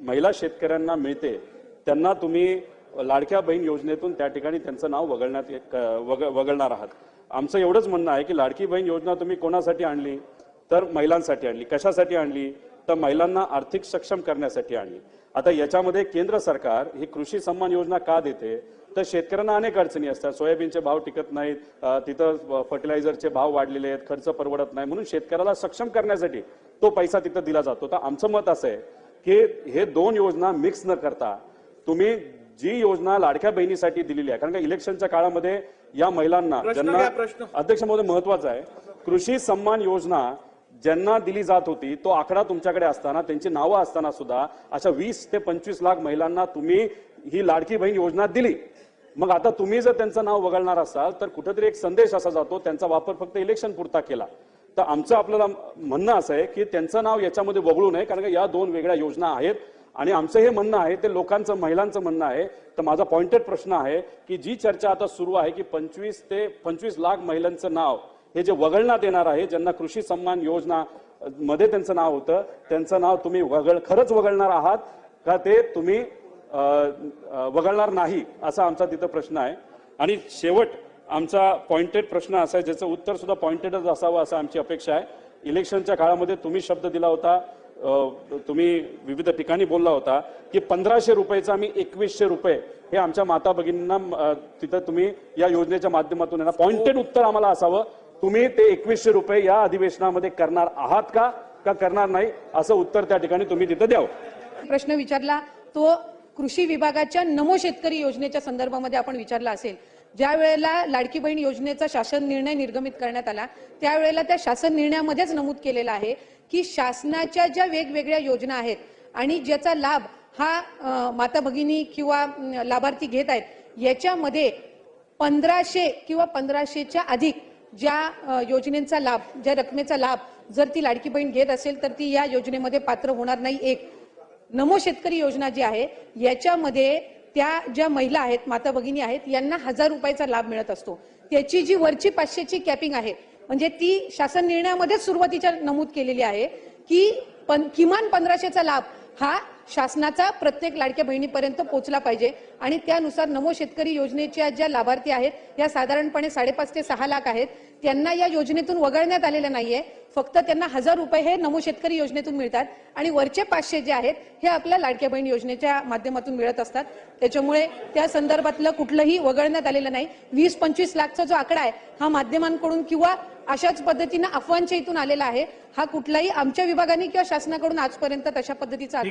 महिला शेतकऱ्यांना मिळते त्यांना तुम्ही लाडक्या बहीण योजनेतून त्या ठिकाणी त्यांचं नाव वगळणार आहात। आमचं एवढंच म्हणणं आहे की लाडकी बहीण योजना तुम्ही कोणासाठी आणली तर महिलांसाठी आणली। कशासाठी आणली तर महिलांना आर्थिक सक्षम करण्यासाठी आणली। आता याच्यामध्ये केंद्र सरकार ही कृषी सन्मान योजना का देते तर शेतकऱ्यांना अनेक अडचणी असतात, सोयाबीनचे भाव टिकत नाहीत, तिथं फर्टिलायझरचे भाव वाढलेले आहेत, खर्च परवडत नाही, म्हणून शेतकऱ्याला सक्षम करण्यासाठी तो पैसा तिथं दिला जातो। तर आमचं मत असं आहे की हे दोन योजना मिक्स न करता तुम्ही जी योजना लाडक्या बहिणीसाठी दिलेली आहे, कारण का इलेक्शनच्या काळामध्ये या महिलांना ज्यांना अध्यक्ष महोदय महत्वाचं आहे, कृषी सन्मान योजना ज्यांना दिली जात होती तो आकडा तुमच्याकडे असताना त्यांची नावं असताना सुद्धा अशा 20 ते 25 लाख महिलांना तुम्ही ही लाडकी बहीण योजना दिली। मग आता तुम्ही जर त्यांचं नाव वगळणार असाल तर कुठेतरी एक संदेश असा जातो त्यांचा वापर फक्त इलेक्शन पुरता केला। तर आमचं आपल्याला म्हणणं असं आहे की त्यांचं नाव याच्यामध्ये वगळू नये, कारण या दोन वेगळ्या योजना आहेत आणि आमचं हे म्हणणं आहे ते लोकांचं महिलांचं म्हणणं आहे। तर माझा पॉइंटेड प्रश्न आहे की जी चर्चा आता सुरू आहे की 25 ते 25 लाख महिलांचं नाव हे जे वगळण्यात येणार आहे, ज्यांना कृषी सन्मान योजना मध्ये त्यांचं नाव होतं त्यांचं नाव तुम्ही खरंच वगळणार आहात का ते तुम्ही वगळणार नाही असा आमचा तिथं प्रश्न आहे। आणि शेवट आमचा पॉइंटेड प्रश्न असा आहे ज्याचं उत्तर सुद्धा पॉइंटेडच असावं असं आमची अपेक्षा आहे। इलेक्शनच्या काळामध्ये तुम्ही शब्द दिला होता, तुम्ही विविध ठिकाणी बोलला होता की 1500 रुपयाचा आम्ही 2100 रुपये हे आमच्या माता भगिनींना तिथं तुम्ही या योजनेच्या माध्यमातून येणार। पॉइंटेड उत्तर आम्हाला असावं, तुम्ही ते 2100 रुपये या अधिवेशनामध्ये करणार आहात का करणार नाही असं उत्तर त्या ठिकाणी तुम्ही तिथं द्यावं। प्रश्न विचारला तो कृषी विभागाच्या नमो शेतकरी योजनेच्या संदर्भामध्ये आपण विचारला असेल। ज्या वेळेला लाडकी बहीण योजनेचा शासन निर्णय निर्गमित करण्यात आला त्यावेळेला त्या शासन निर्णयामध्येच नमूद केलेलं आहे की शासनाच्या ज्या वेगवेगळ्या योजना आहेत आणि ज्याचा लाभ हा माता भगिनी किंवा लाभार्थी घेत आहेत याच्यामध्ये 1500 किंवा 1500च्या अधिक ज्या योजनेचा लाभ, ज्या रकमेचा लाभ जर ती लाडकी बहीण घेत असेल तर ती या योजनेमध्ये पात्र होणार नाही। एक नमो शेतकरी योजना जी आहे याच्यामध्ये त्या ज्या महिला आहेत, माता भगिनी आहेत, यांना 1000 रुपयाचा लाभ मिळत असतो। त्याची जी वरची 500ची कॅपिंग आहे म्हणजे ती शासन निर्णयामध्येच सुरुवातीच्या नमूद केलेली आहे की किमान 1500चा लाभ हा शासनाचा प्रत्येक लाडक्या बहिणीपर्यंत पोहोचला पाहिजे आणि त्यानुसार नमो शेतकरी योजनेच्या ज्या लाभार्थी आहेत या साधारणपणे 5.5 ते 6 लाख आहेत। त्यांना या योजनेतून वगळण्यात आलेलं नाहीये, फक्त त्यांना 1000 रुपये हे नमो शेतकरी योजनेतून मिळतात आणि वरचे 500 जे आहेत हे आपल्या लाडक्या बहीण योजनेच्या माध्यमातून मिळत असतात। त्याच्यामुळे त्या संदर्भातलं कुठलंही वगळण्यात आलेलं नाही। 20-25 लाखचा जो आकडा आहे हा माध्यमांकडून किंवा अशाच पद्धतीने अफवांच्या इथून आलेला आहे। हा कुठलाही आमच्या विभागाने किंवा शासनाकडून आजपर्यंत तशा पद्धतीचा